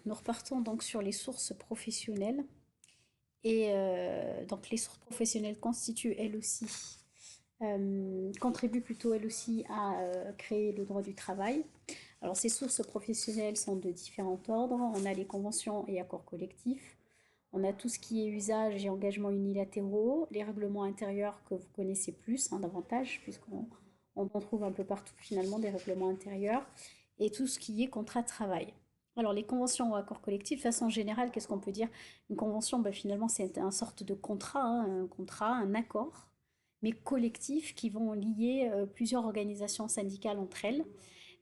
nous repartons donc sur les sources professionnelles. Et donc les sources professionnelles contribuent plutôt elles aussi à créer le droit du travail. Alors ces sources professionnelles sont de différents ordres. On a les conventions et accords collectifs. On a tout ce qui est usage et engagements unilatéraux, les règlements intérieurs que vous connaissez plus, hein, davantage, puisqu'on en trouve un peu partout finalement des règlements intérieurs, et tout ce qui est contrat de travail. Alors les conventions ou accords collectifs, de façon générale, qu'est-ce qu'on peut dire? Une convention, ben, finalement, c'est une sorte de contrat, hein, un contrat, un accord, mais collectif qui vont lier plusieurs organisations syndicales entre elles.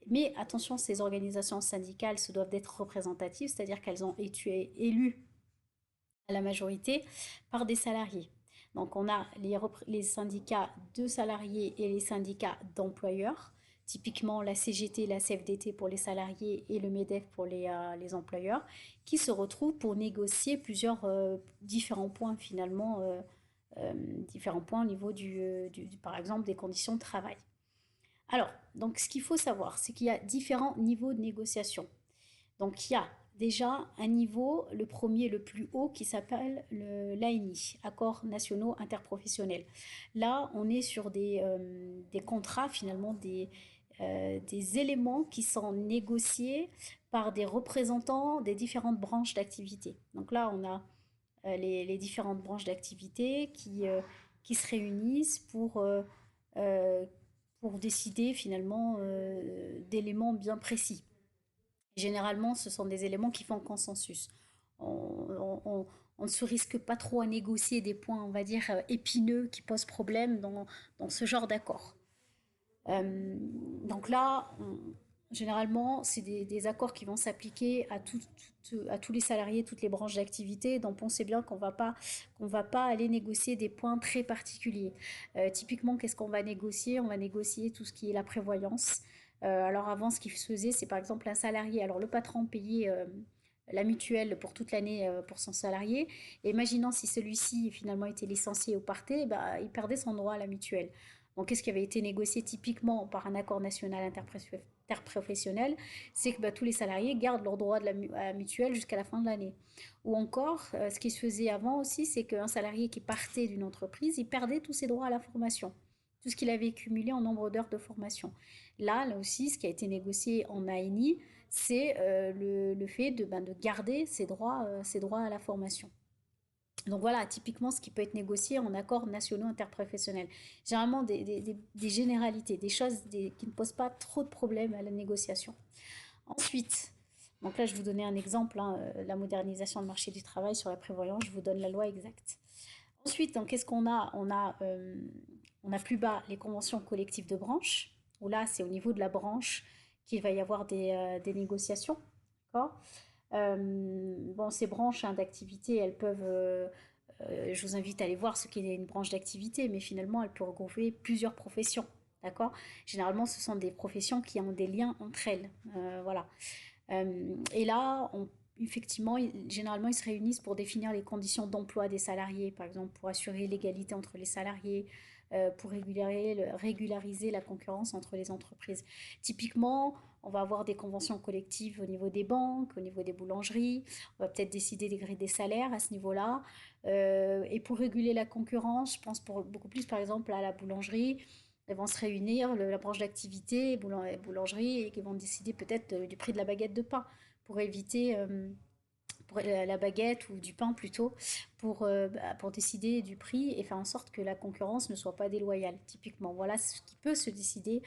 Mais attention, ces organisations syndicales se doivent d'être représentatives, c'est-à-dire qu'elles ont été élues à la majorité par des salariés. Donc on a les syndicats de salariés et les syndicats d'employeurs, typiquement la CGT, la CFDT pour les salariés et le MEDEF pour les employeurs, qui se retrouvent pour négocier plusieurs différents points finalement, différents points au niveau par exemple des conditions de travail. Alors, donc ce qu'il faut savoir, c'est qu'il y a différents niveaux de négociation. Donc il y a déjà un niveau, le premier, le plus haut, qui s'appelle l'ANI, Accords nationaux interprofessionnels. Là, on est sur des contrats, finalement, des éléments qui sont négociés par des représentants des différentes branches d'activité. Donc là, on a les différentes branches d'activité qui se réunissent euh, pour décider finalement d'éléments bien précis. Généralement, ce sont des éléments qui font consensus. On ne se risque pas trop à négocier des points, on va dire, épineux qui posent problème dans ce genre d'accord. Donc là, généralement, c'est des accords qui vont s'appliquer à tous les salariés, toutes les branches d'activité. Donc on sait bien qu'on va pas aller négocier des points très particuliers. Typiquement, qu'est-ce qu'on va négocier? On va négocier tout ce qui est la prévoyance. Alors avant, ce qui se faisait, c'est par exemple un salarié. Alors le patron payait la mutuelle pour toute l'année pour son salarié. Et imaginons si celui-ci finalement était licencié ou partait, bah, il perdait son droit à la mutuelle. Donc, qu'est-ce qui avait été négocié typiquement par un accord national interprofessionnel? C'est que bah, tous les salariés gardent leur droit à la mutuelle jusqu'à la fin de l'année. Ou encore, ce qui se faisait avant aussi, c'est qu'un salarié qui partait d'une entreprise, il perdait tous ses droits à la formation, tout ce qu'il avait cumulé en nombre d'heures de formation. Là aussi, ce qui a été négocié en ANI, c'est le fait de garder ses droits à la formation. Donc voilà, typiquement ce qui peut être négocié en accords nationaux interprofessionnels. Généralement des généralités, des choses qui ne posent pas trop de problèmes à la négociation. Ensuite, donc là je vous donnais un exemple, hein, la modernisation du marché du travail sur la prévoyance, je vous donne la loi exacte. Ensuite, donc, qu'est-ce qu'on a on a plus bas les conventions collectives de branche, où là c'est au niveau de la branche qu'il va y avoir des négociations. D'accord. Bon, ces branches hein, d'activité, elles peuvent. Je vous invite à aller voir ce qu'est une branche d'activité, mais finalement, elle peut regrouper plusieurs professions. D'accord. Généralement, ce sont des professions qui ont des liens entre elles. Voilà. Et là, effectivement, généralement, ils se réunissent pour définir les conditions d'emploi des salariés, par exemple, pour assurer l'égalité entre les salariés, pour régulariser la concurrence entre les entreprises. Typiquement, on va avoir des conventions collectives au niveau des banques, au niveau des boulangeries. On va peut-être décider des grilles des salaires à ce niveau-là. Et pour réguler la concurrence, je pense beaucoup plus, par exemple, à la boulangerie. Elles vont se réunir, la branche d'activité, boulangerie, et qui vont décider peut-être du prix de la baguette de pain pour éviter pour la baguette ou du pain plutôt, pour décider du prix et faire en sorte que la concurrence ne soit pas déloyale, typiquement. Voilà ce qui peut se décider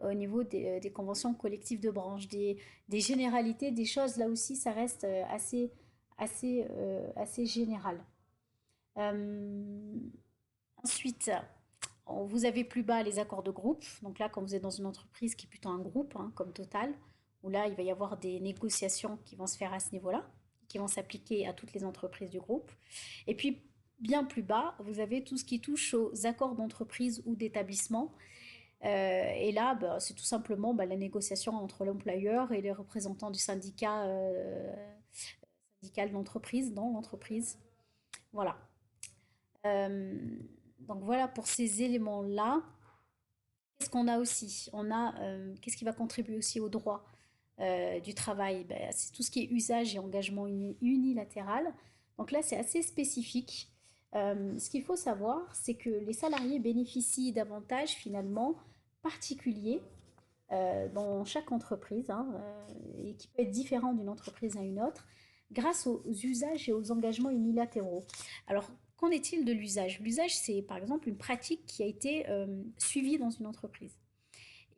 au niveau des conventions collectives de branche, des généralités, des choses, là aussi, ça reste assez général. Euh, Ensuite, vous avez plus bas les accords de groupe. Donc là, quand vous êtes dans une entreprise qui est plutôt un groupe, hein, comme Total, où là, il va y avoir des négociations qui vont se faire à ce niveau-là, qui vont s'appliquer à toutes les entreprises du groupe. Et puis, bien plus bas, vous avez tout ce qui touche aux accords d'entreprise ou d'établissement. Et là, bah, c'est tout simplement bah, la négociation entre l'employeur et les représentants du syndical d'entreprise dans l'entreprise. Voilà. Donc voilà pour ces éléments-là. Qu'est-ce qu'on a aussi? Qu'est-ce qui va contribuer aussi au droit? du travail, ben, c'est tout ce qui est usage et engagement unilatéral. Donc là, c'est assez spécifique. Ce qu'il faut savoir, c'est que les salariés bénéficient d'avantages finalement particuliers dans chaque entreprise, hein, et qui peut être différent d'une entreprise à une autre, grâce aux usages et aux engagements unilatéraux. Alors, qu'en est-il de l'usage? L'usage, c'est par exemple une pratique qui a été suivie dans une entreprise.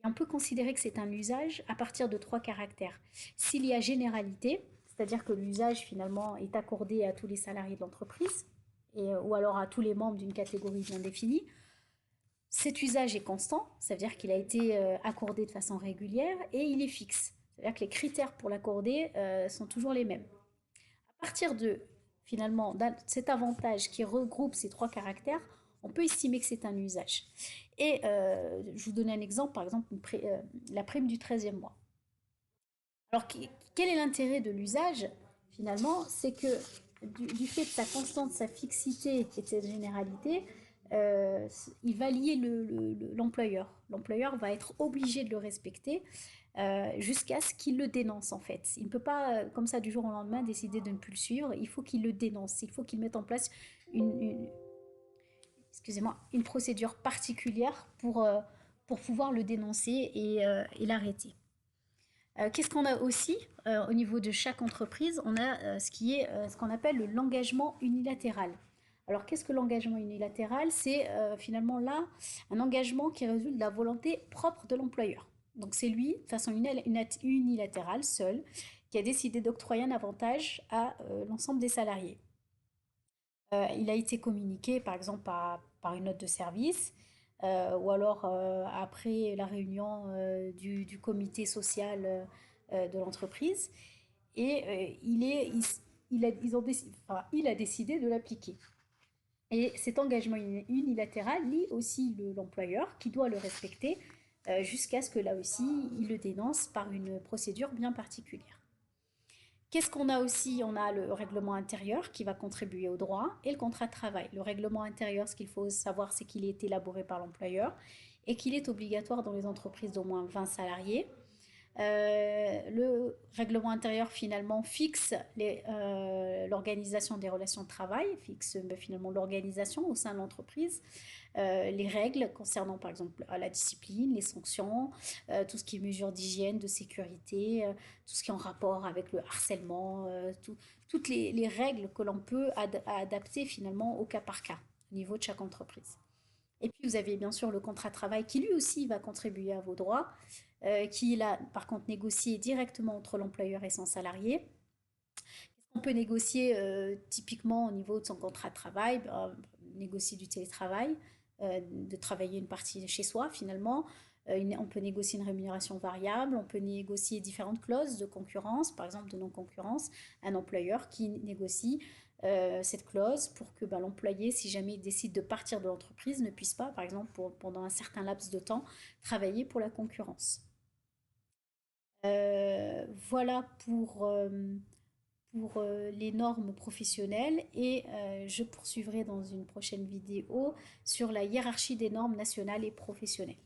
Et on peut considérer que c'est un usage à partir de trois caractères. S'il y a généralité, c'est-à-dire que l'usage finalement est accordé à tous les salariés de l'entreprise, ou alors à tous les membres d'une catégorie bien définie. Cet usage est constant, ça veut dire qu'il a été accordé de façon régulière et il est fixe. C'est-à-dire que les critères pour l'accorder sont toujours les mêmes. À partir de finalement cet avantage qui regroupe ces trois caractères, on peut estimer que c'est un usage. Et je vous donne un exemple, par exemple la prime du 13e mois. Alors quel est l'intérêt de l'usage finalement? C'est que du fait de sa constante, sa fixité et de cette généralité, euh, il va lier l'employeur. L'employeur va être obligé de le respecter jusqu'à ce qu'il le dénonce en fait. Il ne peut pas, comme ça, du jour au lendemain, décider de ne plus le suivre. Il faut qu'il le dénonce. Il faut qu'il mette en place excusez-moi, une procédure particulière pour pouvoir le dénoncer et l'arrêter. Qu'est-ce qu'on a aussi au niveau de chaque entreprise? On a ce qu'on appelle l'engagement unilatéral. Alors, qu'est-ce que l'engagement unilatéral? C'est finalement là un engagement qui résulte de la volonté propre de l'employeur. Donc, c'est lui, de façon unilatérale, seul, qui a décidé d'octroyer un avantage à l'ensemble des salariés. Il a été communiqué, par exemple, par une note de service, ou alors après la réunion du comité social de l'entreprise, et il a décidé de l'appliquer. Et cet engagement unilatéral lie aussi l'employeur qui doit le respecter jusqu'à ce que là aussi il le dénonce par une procédure bien particulière. Qu'est-ce qu'on a aussi? On a le règlement intérieur qui va contribuer au droit et le contrat de travail. Le règlement intérieur, ce qu'il faut savoir, c'est qu'il est élaboré par l'employeur et qu'il est obligatoire dans les entreprises d'au moins 20 salariés. Le règlement intérieur finalement fixe l'organisation des relations de travail, fixe finalement l'organisation au sein de l'entreprise, les règles concernant par exemple la discipline, les sanctions, tout ce qui est mesures d'hygiène, de sécurité, tout ce qui est en rapport avec le harcèlement, toutes les règles que l'on peut adapter finalement au cas par cas au niveau de chaque entreprise. Et puis vous avez bien sûr le contrat de travail qui lui aussi va contribuer à vos droits, qui est là par contre négocié directement entre l'employeur et son salarié. On peut négocier typiquement au niveau de son contrat de travail, négocier du télétravail, de travailler une partie chez soi finalement. On peut négocier une rémunération variable, on peut négocier différentes clauses de concurrence, par exemple de non-concurrence, un employeur qui négocie cette clause pour que l'employé, si jamais il décide de partir de l'entreprise, ne puisse pas, par exemple, pendant un certain laps de temps, travailler pour la concurrence. Voilà pour les normes professionnelles et je poursuivrai dans une prochaine vidéo sur la hiérarchie des normes nationales et professionnelles.